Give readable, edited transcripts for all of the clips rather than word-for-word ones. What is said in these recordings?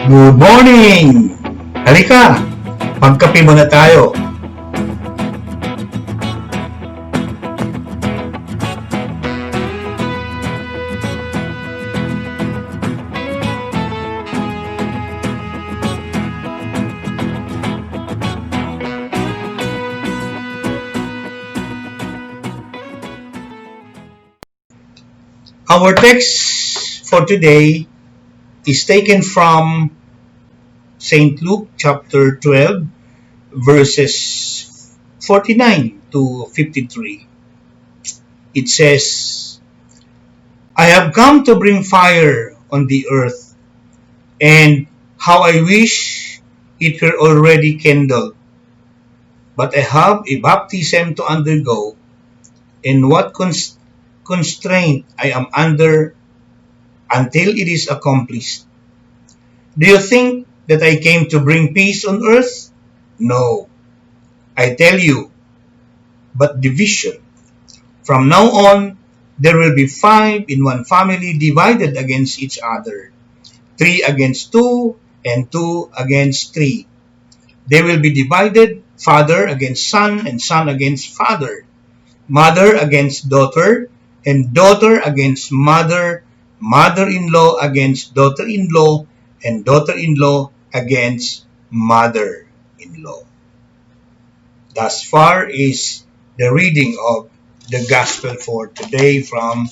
Good morning! Halika, magkape muna tayo. Our text for today is taken from St. Luke chapter 12 verses 49 to 53. It says, I have come to bring fire on the earth, and how I wish it were already kindled. But I have a baptism to undergo, and what constraint I am under until it is accomplished. Do you think that I came to bring peace on earth? No, I tell you, but division. From now on, there will be 5 in one family divided against each other, 3 against 2, and 2 against 3. They will be divided, father against son, and son against father, mother against daughter, and daughter against mother, mother-in-law against daughter-in-law, and daughter-in-law against mother-in-law. Thus far is the reading of the Gospel for today from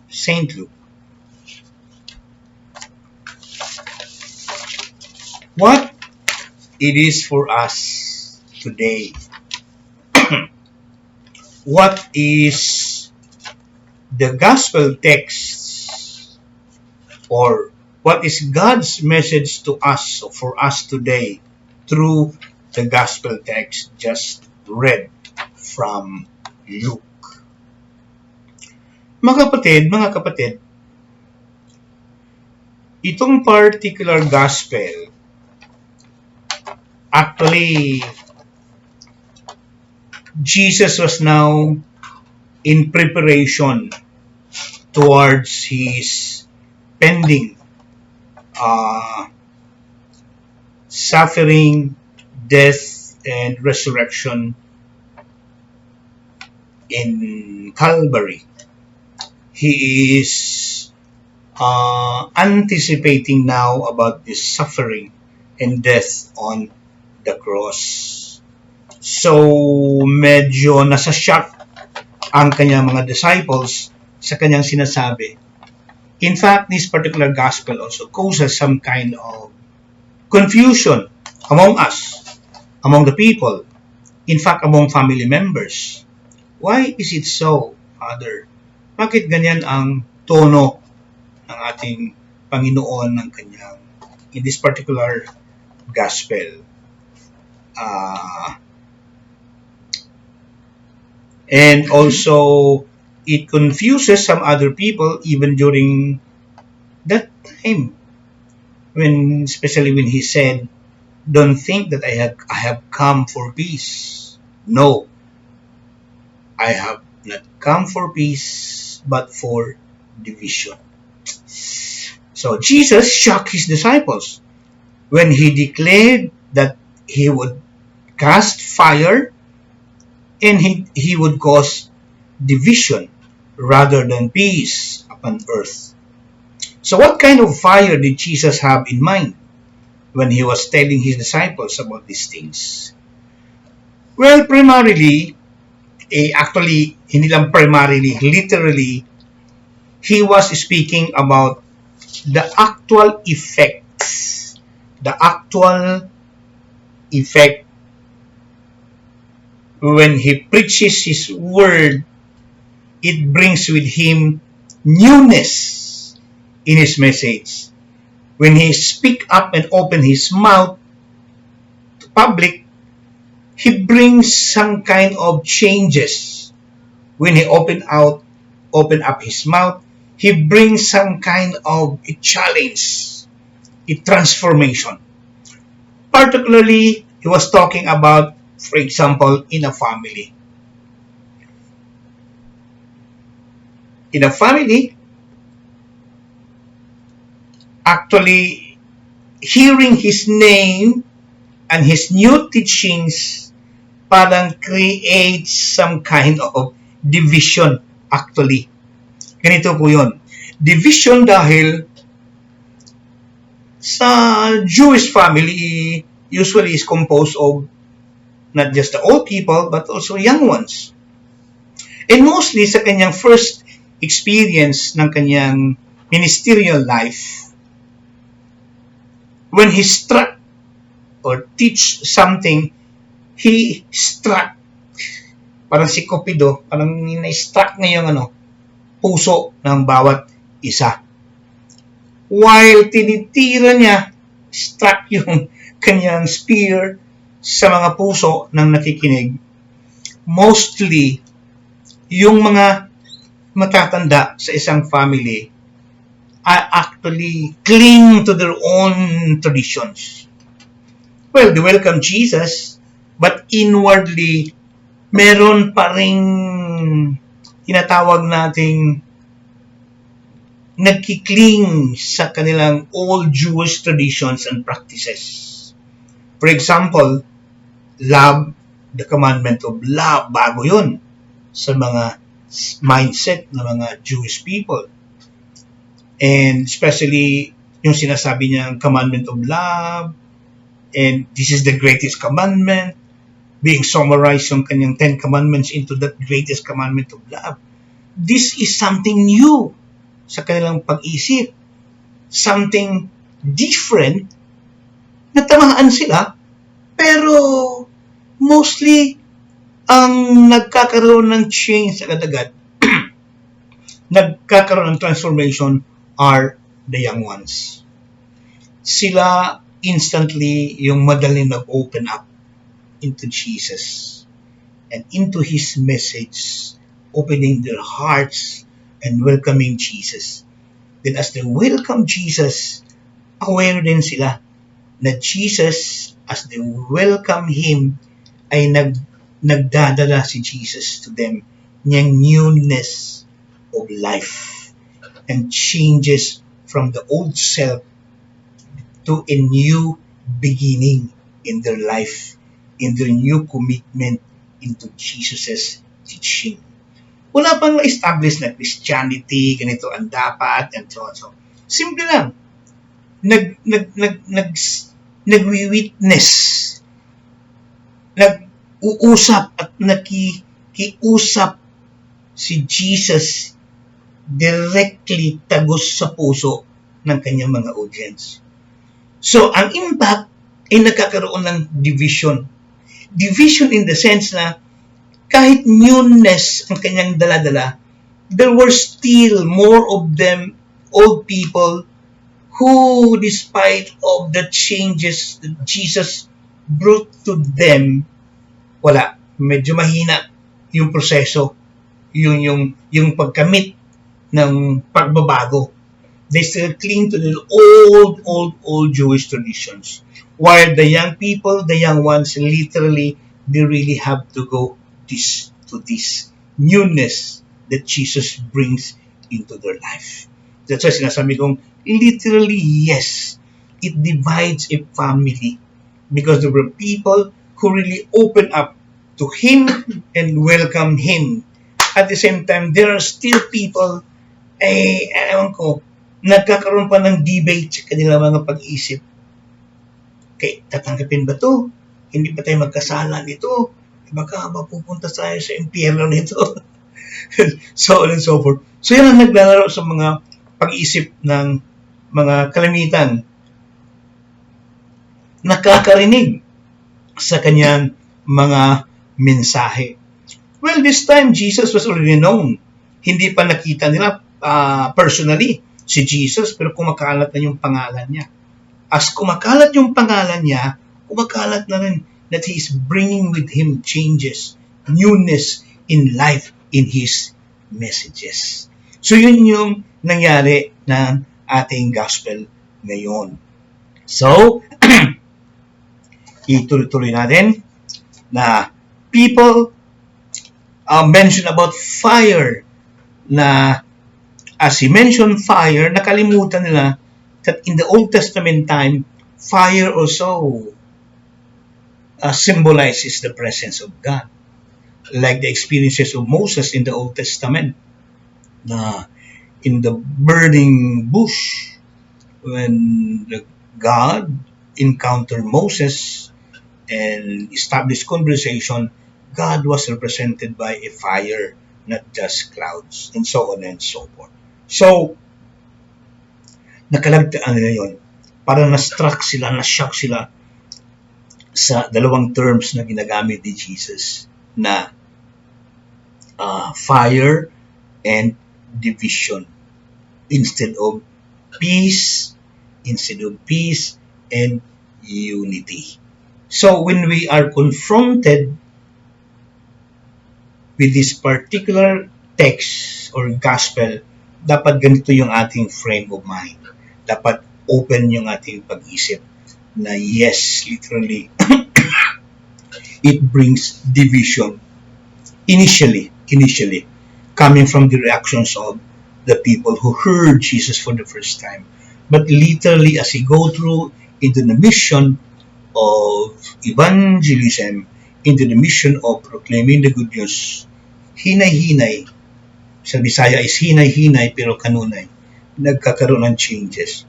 St. Luke. What it is for us today? What is the Gospel text, or what is God's message to us, for us today, through the Gospel text just read from Luke? Mga kapatid, itong particular Gospel, actually, Jesus was now in preparation towards his pending suffering, death, and resurrection in Calvary. He is anticipating now about this suffering and death on the cross. So, medyo nasa shock ang kanyang mga disciples sa kanyang sinasabi. In fact, this particular gospel also causes some kind of confusion among us, among the people, in fact, among family members. Why is it so, Father? Bakit ganyan ang tono ng ating Panginoon ng kanyang, in this particular gospel? And also, it confuses some other people even during that time, especially when he said, don't think that I have come for peace. No, I have not come for peace, but for division. So Jesus shocked his disciples when he declared that he would cast fire and he would cause division rather than peace upon earth. So what kind of fire did Jesus have in mind when he was telling his disciples about these things? Well, primarily, actually, hindi lang primarily, literally, he was speaking about the actual effects, when he preaches his word, it brings with him newness in his message. When he speak up and open his mouth to public, he brings some kind of changes. When he open up his mouth, he brings some kind of a challenge, a transformation. Particularly, he was talking about, for example, in a family. In a family, actually, hearing his name and his new teachings parang creates some kind of division actually. Ganito po yun. Division dahil sa Jewish family usually is composed of not just the old people but also young ones. And mostly sa kanyang first experience ng kanyang ministerial life, when he struck or teach something, he struck. Parang si Cupido, parang na-struck na yung puso ng bawat isa. While tinitira niya, struck yung kanyang spear sa mga puso ng nakikinig. Mostly, yung mga matatanda sa isang family are actually cling to their own traditions. Well, they welcome Jesus, but inwardly, meron pa ring tinatawag nating nagkikling sa kanilang old Jewish traditions and practices. For example, love, the commandment of love, bago yun sa mga mindset ng mga Jewish people. And especially yung sinasabi niyang commandment of love, and this is the greatest commandment, being summarized yung kanyang 10 commandments into that greatest commandment of love. This is something new sa kanilang pag-isip. Something different na tamaan sila, pero mostly ang nagkakaroon ng change agad-agad, nagkakaroon ng transformation are the young ones. Sila instantly yung madaling nag-open up into Jesus and into His message, opening their hearts and welcoming Jesus. Then as they welcome Jesus, aware din sila na Jesus, as they welcome Him, ay nagdadala si Jesus to them niyang newness of life and changes from the old self to a new beginning in their life, in their new commitment into Jesus' teaching. Wala pang na-establish na Christianity, ganito ang dapat, and so on. So, simple lang. Nagwi-witness, nag-uusap at nakikiusap si Jesus directly tagos sa puso ng kanyang mga audience. So, ang impact ay nagkakaroon ng division. Division in the sense na kahit newness ang kanyang dala-dala, there were still more of them, old people, who, despite of the changes that Jesus brought to them, wala. Medyo mahina yung proseso, yung pagkamit ng pagbabago. They still cling to the old Jewish traditions. While the young people, the young ones, literally, they really have to go to this newness that Jesus brings into their life. That's why sinasabi kong, literally, yes, it divides a family because there were people who really open up to Him and welcome Him. At the same time, there are still people, nagkakaroon pa ng debate sa kanilang mga pag-isip. Okay, tatanggapin ba to? Hindi pa tayo magkasala nito? Baka mapupunta tayo sa impyerno nito. So on and so forth. So yan ang naglalaro sa mga pag-iisip ng mga kalimitan. Nakakarinig sa kanyang mga mensahe. Well, this time, Jesus was already known. Hindi pa nakita nila personally si Jesus, pero kumakalat na yung pangalan niya. As kumakalat yung pangalan niya, kumakalat na rin that He is bringing with Him changes, newness in life, in His messages. So yun yung nangyari ng ating gospel ngayon. So, ituloy-tuloy natin na people mention about fire, na as He mentioned fire, nakalimutan nila that in the Old Testament time, Fire also symbolizes the presence of God, like the experiences of Moses in the Old Testament, in the burning bush, when God encountered Moses and established conversation. God was represented by a fire, not just clouds, and so on and so forth. So, nakalagtaan nila yun. Parang na-struck sila, na-shock sila sa dalawang terms na ginagamit ni Jesus na fire and division instead of peace, and unity. So when we are confronted with this particular text or gospel, dapat ganito yung ating frame of mind. Dapat open yung ating pag-isip na yes, literally, it brings division initially, coming from the reactions of the people who heard Jesus for the first time. But literally, as he go through into the mission of evangelism, into the mission of proclaiming the good news, hinay-hinay, sa Bisaya is hinay-hinay pero kanunay, nagkakaroon ng changes.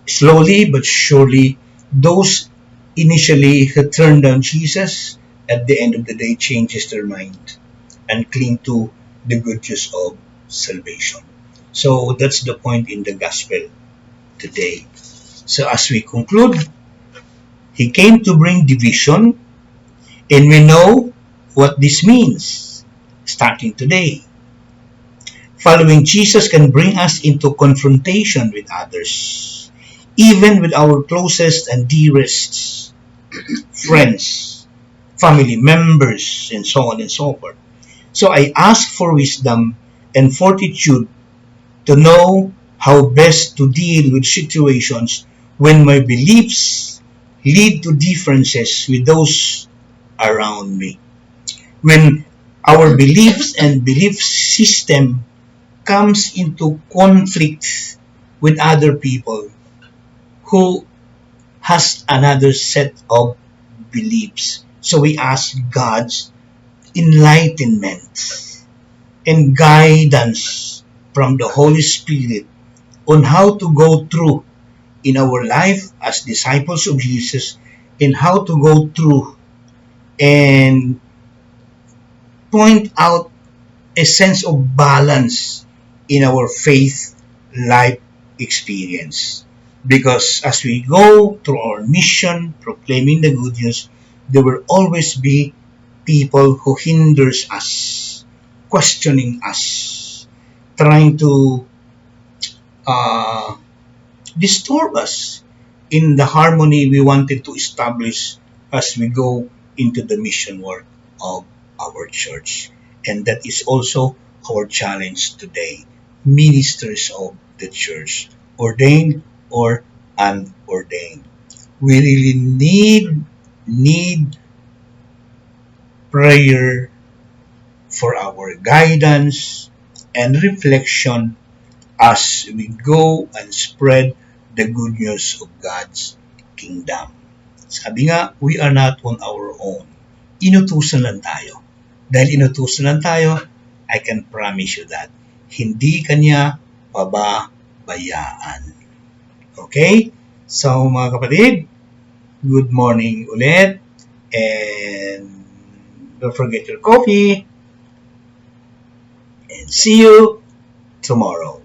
Slowly but surely, those initially who turned down Jesus, at the end of the day, changes their mind and cling to the good news of salvation. So that's the point in the gospel today. So as we conclude, he came to bring division, and we know what this means starting today. Following Jesus can bring us into confrontation with others, even with our closest and dearest friends, family members, and so on and so forth. So I ask for wisdom and fortitude to know how best to deal with situations when my beliefs lead to differences with those around me. When our beliefs and belief system comes into conflict with other people who has another set of beliefs. So we ask God's enlightenment and guidance from the Holy Spirit on how to go through in our life as disciples of Jesus, and how to go through and point out a sense of balance in our faith life experience. Because as we go through our mission proclaiming the good news, there will always be people who hinders us, questioning us, trying to uh, disturb us in the harmony we wanted to establish as we go into the mission work of our church. And that is also our challenge today. Ministers of the church, ordained or unordained. We really need prayer for our guidance and reflection as we go and spread the good news of God's kingdom. Sabi nga, we are not on our own. Inutusan lang tayo. Dahil inutusan lang tayo, I can promise you that hindi kanya pababayaan. Okay? So mga kapatid, good morning ulit. And don't forget your coffee. And see you tomorrow.